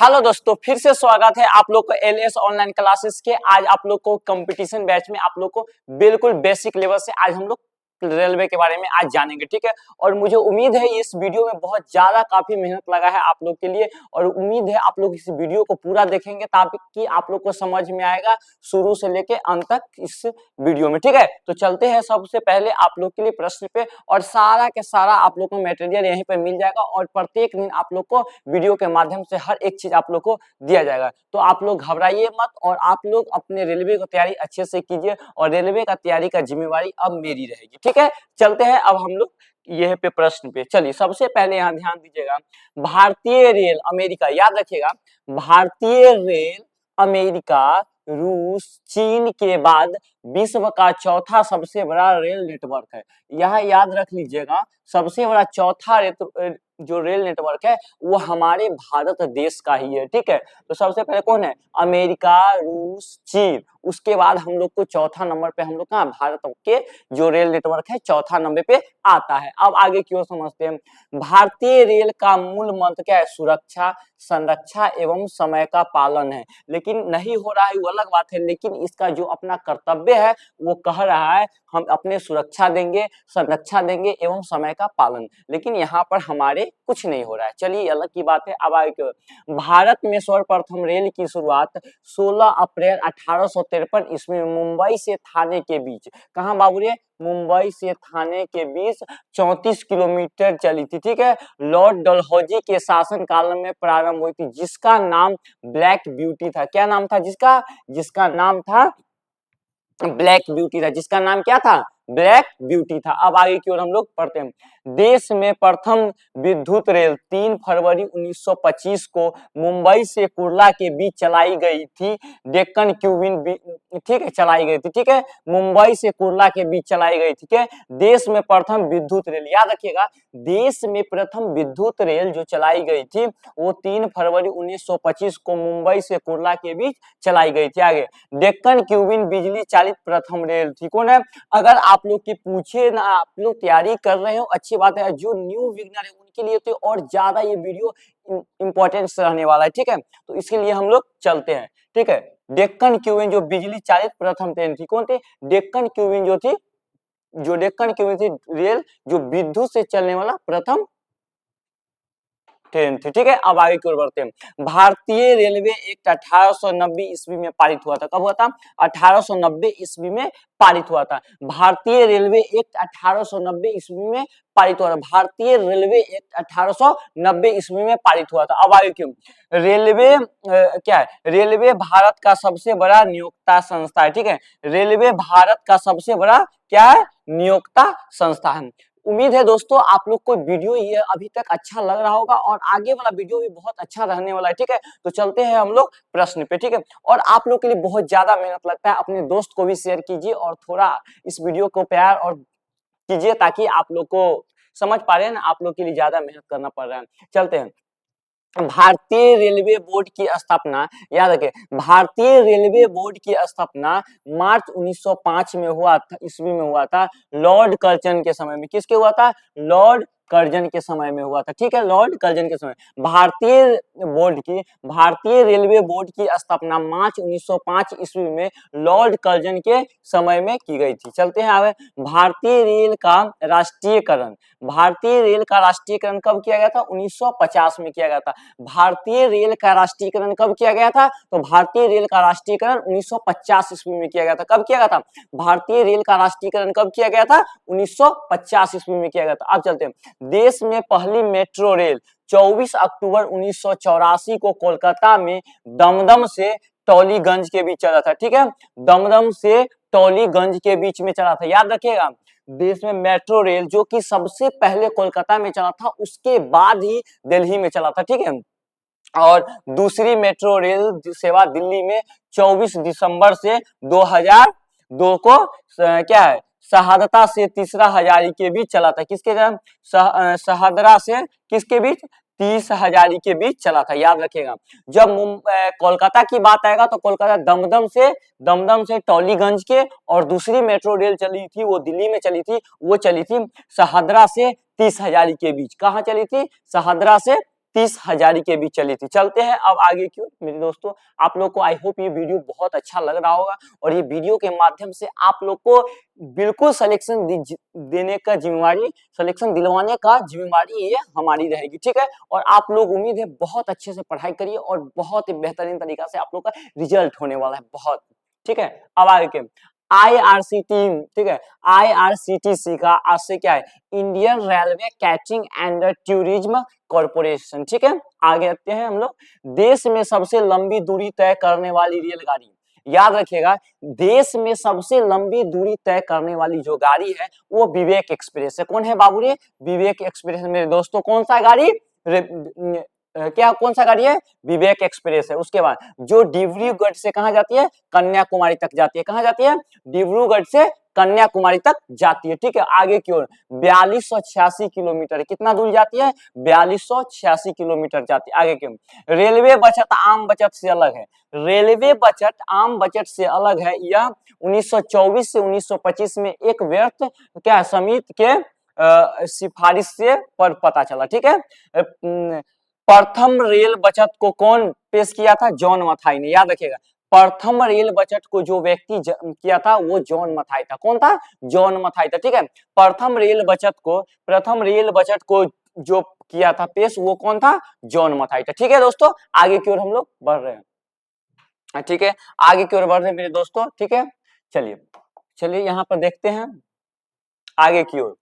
Hello दोस्तों, फिर से स्वागत है आप लोग को एलएस ऑनलाइन क्लासेस के। आज आप लोग को कंपटीशन बैच में आप लोग को बिल्कुल बेसिक लेवल से आज हम लोग रेलवे के बारे में आज जानेंगे, ठीक है। और मुझे उम्मीद है इस वीडियो में बहुत ज्यादा काफी मेहनत लगा है आप लोग के लिए, और उम्मीद है आप लोग इस वीडियो को पूरा देखेंगे ताकि आप लोग को समझ में आएगा शुरू से लेके अंत तक इस वीडियो में, ठीक है। तो चलते हैं सबसे पहले आप लोग के लिए प्रश्न पे, और सारा के सारा आप लोग को मटेरियल यहीं पे मिल जाएगा, और प्रत्येक दिन आप लोग को वीडियो के माध्यम से हर एक चीज आप लोग को दिया जाएगा। तो आप लोग घबराइए मत, और आप लोग अपने रेलवे की तैयारी अच्छे से कीजिए, और रेलवे का तैयारी का जिम्मेवारी अब मेरी रहेगी, ठीक है। चलते हैं अब हम लोग यह पे प्रश्न पे। चलिए सबसे पहले यहाँ ध्यान दीजिएगा, भारतीय रेल अमेरिका, याद रखिएगा, भारतीय रेल अमेरिका, रूस, चीन के बाद विश्व का चौथा सबसे बड़ा रेल नेटवर्क है। यह याद रख लीजिएगा, सबसे बड़ा चौथा जो रेल नेटवर्क है वो हमारे भारत देश का ही है, ठीक है। तो सबसे पहले कौन है? अमेरिका, रूस, चीन। उसके बाद हम लोग को चौथा नंबर पे हम लोग का भारत के जो रेल नेटवर्क है चौथा नंबर पे आता है। अब आगे क्यों समझते हैं। भारतीय रेल का मूल मंत्र क्या है? सुरक्षा, संरक्षा एवं समय का पालन है। लेकिन नहीं हो रहा है वो अलग बात है, लेकिन इसका जो अपना कर्तव्य है वो कह रहा है हम अपने सुरक्षा देंगे, संरक्षा देंगे एवं समय का पालन। लेकिन यहाँ पर हमारे कुछ नहीं हो रहा है। चलिए अलग की बात है। अब आगे भारत में सर्वप्रथम रेल की शुरुआत 16 अप्रैल 1853 ईस्वी में मुंबई से थाने के बीच, कहाँ बाबू रे? मुंबई से थाने के बीच 34 किलोमीटर चली थी, ठीक है। लॉर्ड डलहौजी के शासन काल में प्रारंभ हुई थी, जिसका नाम ब्लैक ब्यूटी था। क्या नाम था जिसका नाम था ब्लैक ब्यूटी था। जिसका नाम क्या था? ब्लैक ब्यूटी था। अब आगे की ओर हम लोग पढ़ते हैं। देश में प्रथम विद्युत रेल 3 फरवरी 1925 को मुंबई से कुर्ला के बीच चलाई गई थी। डेक्कन क्वीन, ठीक है, चलाई गई थी, ठीक है। मुंबई से कुर्ला के बीच चलाई गई, ठीक है। देश में प्रथम विद्युत रेल, याद रखिएगा, देश में प्रथम विद्युत रेल जो चलाई गई थी वो 3 फरवरी 1925 को मुंबई से कुर्ला के बीच चलाई गई थी। आगे डेक्कन क्वीन बिजली चालित प्रथम रेल थी। कौन है? अगर आप लोग की पूछे ना, आप लोग तैयारी कर रहे हो, अच्छी बात है। जो न्यू बिगनर है उनके लिए तो और ज्यादा ये वीडियो इंपॉर्टेंस रहने वाला है, ठीक है। तो इसके लिए हम लोग चलते हैं, ठीक है। डेक्कन क्वीन जो बिजली चालित प्रथम ट्रेन थी, कौन थी? डेक्कन क्वीन जो थी, जो डेक्कन क्वीन थी रेल जो विद्युत से चलने वाला प्रथम ट्रेन थी, ठीक है। अब आगे की ओर बढ़ते हैं। भारतीय रेलवे एक्ट 1890 ईस्वी में पारित हुआ था। कब हुआ था? 1890 ईस्वी में पारित हुआ था। भारतीय रेलवे एक्ट 1890 ईस्वी में पारित हुआ था। भारतीय रेलवे एक्ट 1890 ईस्वी में पारित हुआ था। अब आगे क्यों? रेलवे क्या है? रेलवे भारत का सबसे बड़ा नियोक्ता संस्था है, ठीक है। रेलवे भारत का सबसे बड़ा क्या है? नियोक्ता संस्था है। उम्मीद है दोस्तों आप लोग को वीडियो ये अभी तक अच्छा लग रहा होगा, और आगे वाला वीडियो भी बहुत अच्छा रहने वाला है, ठीक है। तो चलते हैं हम लोग प्रश्न पे, ठीक है। और आप लोग के लिए बहुत ज्यादा मेहनत लगता है, अपने दोस्त को भी शेयर कीजिए, और थोड़ा इस वीडियो को प्यार और कीजिए, ताकि आप लोग को समझ पा रहे हैं ना, आप लोग के लिए ज्यादा मेहनत करना पड़ रहा है। चलते हैं। भारतीय रेलवे बोर्ड की स्थापना, याद रखें, भारतीय रेलवे बोर्ड की स्थापना मार्च 1905 में हुआ था, ईस्वी में हुआ था, लॉर्ड कर्जन के समय में। किसके हुआ था? लॉर्ड कर्जन के समय में हुआ था, ठीक है। लॉर्ड कर्जन के समय भारतीय रेलवे बोर्ड की स्थापना मार्च 1905 ईस्वी में लॉर्ड कर्जन के समय में की गई थी। चलते हैं आगे। भारतीय रेल का राष्ट्रीयकरण, भारतीय रेल का राष्ट्रीयकरण कब किया गया था? 1950 में किया गया था। भारतीय रेल का राष्ट्रीयकरण कब किया गया था? तो भारतीय रेल का राष्ट्रीयकरण 1950 ईस्वी में किया गया था। कब किया गया था? भारतीय रेल का राष्ट्रीयकरण कब किया गया था? 1950 ईस्वी में किया गया था। अब चलते हैं। देश में पहली मेट्रो रेल 24 अक्टूबर 1984 को कोलकाता में दमदम से टॉलीगंज के बीच चला था, ठीक है। दमदम से टॉलीगंज के बीच में चला था, याद रखिएगा। देश में मेट्रो रेल जो कि सबसे पहले कोलकाता में चला था, उसके बाद ही दिल्ली में चला था, ठीक है। और दूसरी मेट्रो रेल सेवा दिल्ली में 24 दिसंबर से 2002 को क्या है? शहादरा से तीसरा हजारी के बीच चला था। किसके शहादरा से किसके बीच? 30 हजारी के बीच चला था, याद रखिएगा। जब कोलकाता की बात आएगा तो कोलकाता दमदम से टॉलीगंज के, और दूसरी मेट्रो रेल चली थी वो दिल्ली में चली थी, वो चली थी शहादरा से 30 हजारी के बीच। कहाँ चली थी? शहादरा से 30,000 के बीच चली थी। चलते हैं अब आगे की ओर मेरे दोस्तों। आप लोग को आई होप ये वीडियो बहुत अच्छा लग रहा होगा और ये वीडियो के माध्यम से आप लोग को बिल्कुल सिलेक्शन देने का जिम्मेवारी, सिलेक्शन दिलवाने का जिम्मेवारी ये हमारी रहेगी, ठीक है। और आप लोग उम्मीद है बहुत अच्छे से पढ़ाई करिए और बहुत ही बेहतरीन तरीका से आप लोग का रिजल्ट होने वाला है, बहुत, ठीक है। अब आगे के IRCT, ठीक है, IRCTC का आज से क्या है, Indian railway catering and tourism corporation, ठीक है। आगे आते हैं हम लोग। देश में सबसे लंबी दूरी तय करने वाली रेलगाड़ी, याद रखिएगा, देश में सबसे लंबी दूरी तय करने वाली जो गाड़ी है वो विवेक एक्सप्रेस है। कौन है बाबू रे? विवेक एक्सप्रेस मेरे दोस्तों। कौन सा गाड़ी? क्या कौन सा गाड़ी है? विवेक एक्सप्रेस है। उसके बाद जो डिब्रूगढ़ से कहां जाती है? कन्याकुमारी तक जाती है। कहां जाती है? डिब्रूगढ़ से कन्याकुमारी तक जाती है, ठीक है। आगे की ओर 4286 किलोमीटर, कितना दूर जाती है? 4286 किलोमीटर जाती है। आगे की ओर रेलवे बचत आम बचत से अलग है। रेलवे बचत आम बचत से अलग है। यह 1924 से 1925 में एक व्यर्थ क्या समिति के सिफारिश से पर पता चला, ठीक है। प्रथम रेल बचत को कौन पेश किया था? जॉन मथाई ने, याद रखिएगा। प्रथम रेल बचत को जो व्यक्ति किया था वो जॉन मथाई था। कौन था? जॉन मथाई था, ठीक है। प्रथम रेल बचत को जो किया था पेश, वो कौन था? जॉन मथाई था, ठीक है दोस्तों। आगे की ओर हम लोग बढ़ रहे हैं, ठीक है, आगे की ओर बढ़ रहे हैं मेरे दोस्तों, ठीक है। चलिए यहाँ पर देखते हैं आगे की ओर।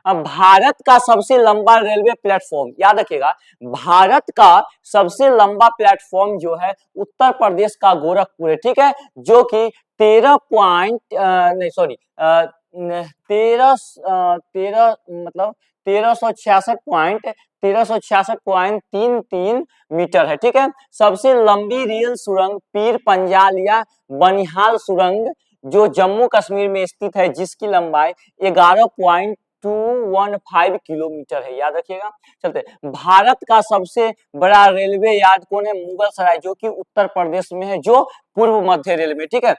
अब भारत का सबसे लंबा रेलवे प्लेटफॉर्म, याद रखिएगा, भारत का सबसे लंबा प्लेटफॉर्म जो है उत्तर प्रदेश का गोरखपुर है, ठीक है, जो कि 1366.33 मीटर है, ठीक है। सबसे लंबी रेल सुरंग पीर पंजाल या बनिहाल सुरंग जो जम्मू कश्मीर में स्थित है, जिसकी लंबाई 11.215 किलोमीटर है, याद रखिएगा। चलते, भारत का सबसे बड़ा रेलवे यार्ड कौन है? मुगल सराय, जो कि उत्तर प्रदेश में है, जो पूर्व मध्य रेलवे, ठीक है।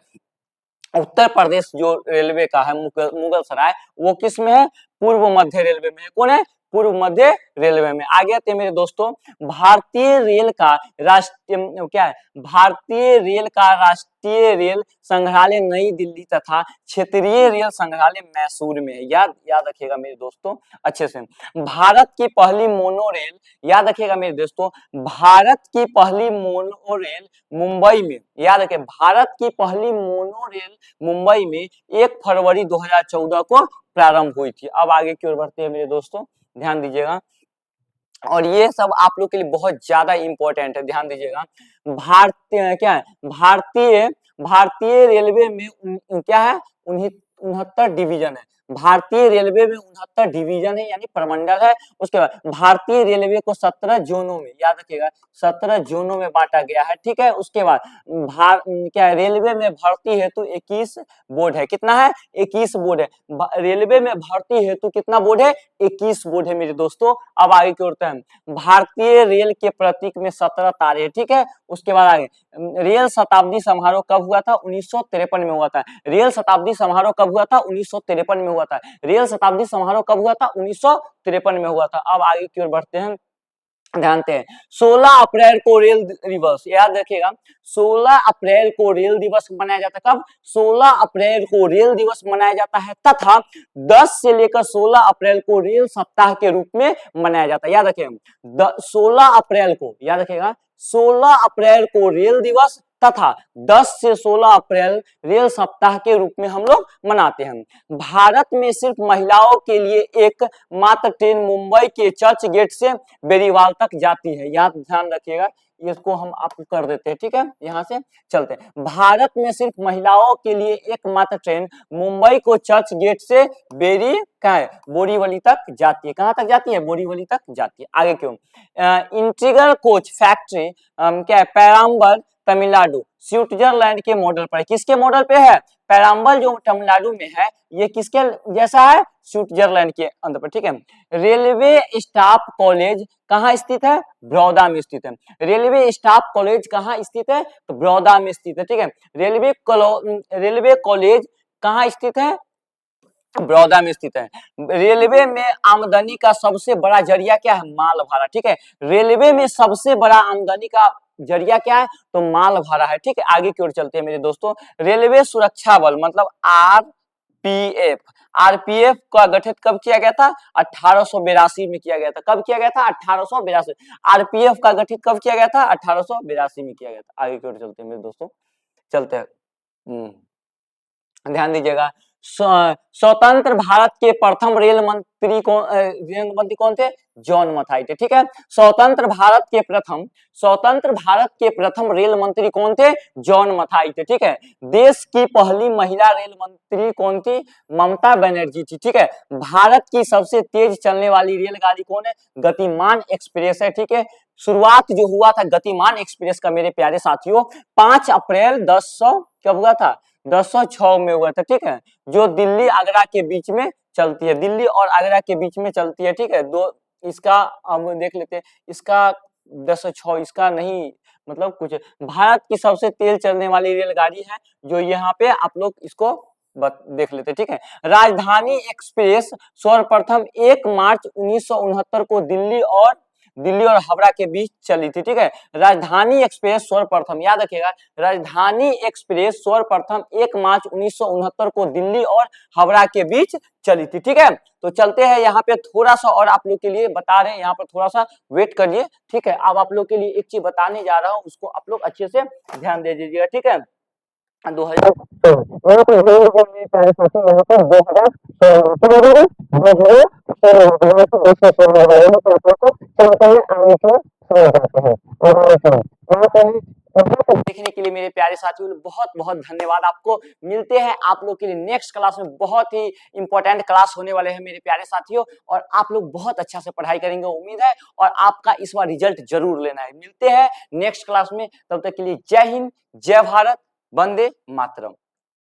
उत्तर प्रदेश जो रेलवे का है मुगल सराय, वो किस में है? पूर्व मध्य रेलवे में है। कौन है? पूर्व मध्य रेलवे में। आगे आते हैं मेरे दोस्तों। भारतीय रेल का राष्ट्रीय क्या है? भारतीय रेल का राष्ट्रीय रेल संग्रहालय नई दिल्ली तथा क्षेत्रीय रेल संग्रहालय मैसूर में है, याद रखिएगा मेरे दोस्तों अच्छे से। भारत की पहली मोनोरेल, याद रखिएगा मेरे दोस्तों, भारत की पहली मोनोरेल मुंबई में, याद रखिए, भारत की पहली मोनोरेल मुंबई में 1 फरवरी 2014 को प्रारंभ हुई थी। अब आगे की ओर बढ़ते हैं मेरे दोस्तों, ध्यान दीजिएगा, और ये सब आप लोग के लिए बहुत ज्यादा इंपॉर्टेंट है, ध्यान दीजिएगा। भारतीय क्या है? भारतीय रेलवे में क्या है? 69 डिवीजन है। भारतीय रेलवे में 69 डिवीजन है, यानी प्रमंडल है। उसके बाद भारतीय रेलवे को 17 जोनों में, याद रखिएगा, 17 जोनों में बांटा गया है, ठीक है। उसके बाद क्या है? रेलवे में भर्ती हेतु 21 बोर्ड है। कितना है? 21 बोर्ड है। रेलवे में भर्ती हेतु कितना बोर्ड है? 21 बोर्ड है मेरे दोस्तों। अब आगे की ओर है, भारतीय रेल के प्रतीक में 17 तारे हैं, ठीक है। उसके बाद आगे, रेल शताब्दी समारोह कब हुआ था? 1953 में हुआ था। रेल शताब्दी समारोह कब हुआ था? 1953 में हुआ था। रेल शताब्दी समारोह कब हुआ था? 1953 में हुआ था। अब आगे की ओर बढ़ते हैं, जानते हैं। 16 अप्रैल को रेल दिवस, याद रखिएगा, 16 अप्रैल को रेल दिवस मनाया जाता है। कब? 16 अप्रैल को रेल दिवस मनाया जाता है, तथा 10 से लेकर 16 अप्रैल को रेल सप्ताह के रूप में मनाया जाता है, याद रखिएगा। 16 अप्रैल को, याद रखिएगा, 16 अप्रैल को रेल दिवस तथा 10 से 16 अप्रैल रेल सप्ताह के रूप में हम लोग मनाते हैं। भारत में सिर्फ महिलाओं के लिए एक मात्र ट्रेन मुंबई के चर्च गेट से बेरीवाल तक जाती है, याद ध्यान रखिएगा, इसको हम आपको कर देते हैं, ठीक है। यहाँ से चलते हैं। भारत में सिर्फ महिलाओं के लिए एकमात्र ट्रेन मुंबई को चर्च गेट से बोरीवली तक जाती है। कहाँ तक जाती है? बोरीवली तक जाती है। आगे क्यों? इंटीग्रल कोच फैक्ट्री क्या है? पैराम्बर तमिलनाडु स्विट्जरलैंड के मॉडल पर। किसके मॉडल पे है? पैराम्बल जो तमिलनाडु में है, ये किसके जैसा है? स्विट्जरलैंड के अंदर पर, ठीक है। रेलवे स्टाफ कॉलेज कहाँ स्थित है? बड़ौदा में स्थित है। रेलवे स्टाफ कॉलेज कहाँ स्थित है? तो बड़ौदा में स्थित है, ठीक है। रेलवे कॉलेज कहाँ स्थित है? बड़ौदा में स्थित है। रेलवे में आमदनी का सबसे बड़ा जरिया क्या है? माल भाड़ा। ठीक है, रेलवे में सबसे बड़ा आमदनी का जरिया क्या है? तो माल भाड़ा है। ठीक है, आगे की ओर चलते हैं मेरे दोस्तों। रेलवे सुरक्षा बल मतलब आरपीएफ, आरपीएफ का गठित कब किया गया था? 1882 में किया गया था। कब किया गया था? 1882। आरपीएफ का गठित कब किया गया था? 1882 में किया गया था। आगे की ओर चलते हैं मेरे दोस्तों, चलते हैं। ध्यान दीजिएगा, स्वतंत्र भारत के प्रथम रेल मंत्री कौन थे? जॉन मथाई थे। ठीक है, स्वतंत्र भारत के प्रथम रेल मंत्री कौन थे? जॉन मथाई थे। ठीक है, देश की पहली महिला रेल मंत्री कौन थी? ममता बनर्जी थी। ठीक है, भारत की सबसे तेज चलने वाली रेलगाड़ी कौन है? गतिमान एक्सप्रेस है। ठीक है, शुरुआत जो हुआ था गतिमान एक्सप्रेस का मेरे प्यारे साथियों 5 अप्रैल 10 कब हुआ था? 1006 में हुआ था। ठीक है, जो दिल्ली आगरा के बीच में चलती है, दिल्ली और आगरा के बीच में चलती है। ठीक है, दो इसका हम देख लेते हैं, इसका 1006 इसका नहीं, मतलब कुछ भारत की सबसे तेज चलने वाली रेलगाड़ी है जो यहाँ पे आप लोग इसको देख लेते हैं। ठीक है, राजधानी एक्सप्रेस सर्वप्रथम 1 मार्च 1969 को दिल्ली और हावड़ा के बीच चली थी। ठीक है, राजधानी एक्सप्रेस सर्वप्रथम, याद रखिएगा, राजधानी एक्सप्रेस सर्वप्रथम 1 मार्च 1969 को दिल्ली और हावड़ा के बीच चली थी। ठीक है, तो चलते हैं यहाँ पे थोड़ा सा और आप लोग के लिए बता रहे हैं, यहाँ पर थोड़ा सा वेट करिए। ठीक है, अब आप लोग के लिए एक चीज बताने जा रहा हूँ, उसको आप लोग अच्छे से ध्यान दे दीजिएगा। ठीक है, 2000 देखने के लिए मेरे प्यारे साथियों बहुत बहुत धन्यवाद आपको। मिलते हैं आप लोग के लिए नेक्स्ट क्लास में, बहुत ही इंपॉर्टेंट क्लास होने वाले हैं मेरे प्यारे साथियों, और आप लोग बहुत अच्छा से पढ़ाई करेंगे उम्मीद है, और आपका इस बार रिजल्ट जरूर लेना है। मिलते हैं नेक्स्ट क्लास में, तब तक के लिए जय हिंद, जय भारत, वंदे मातरम।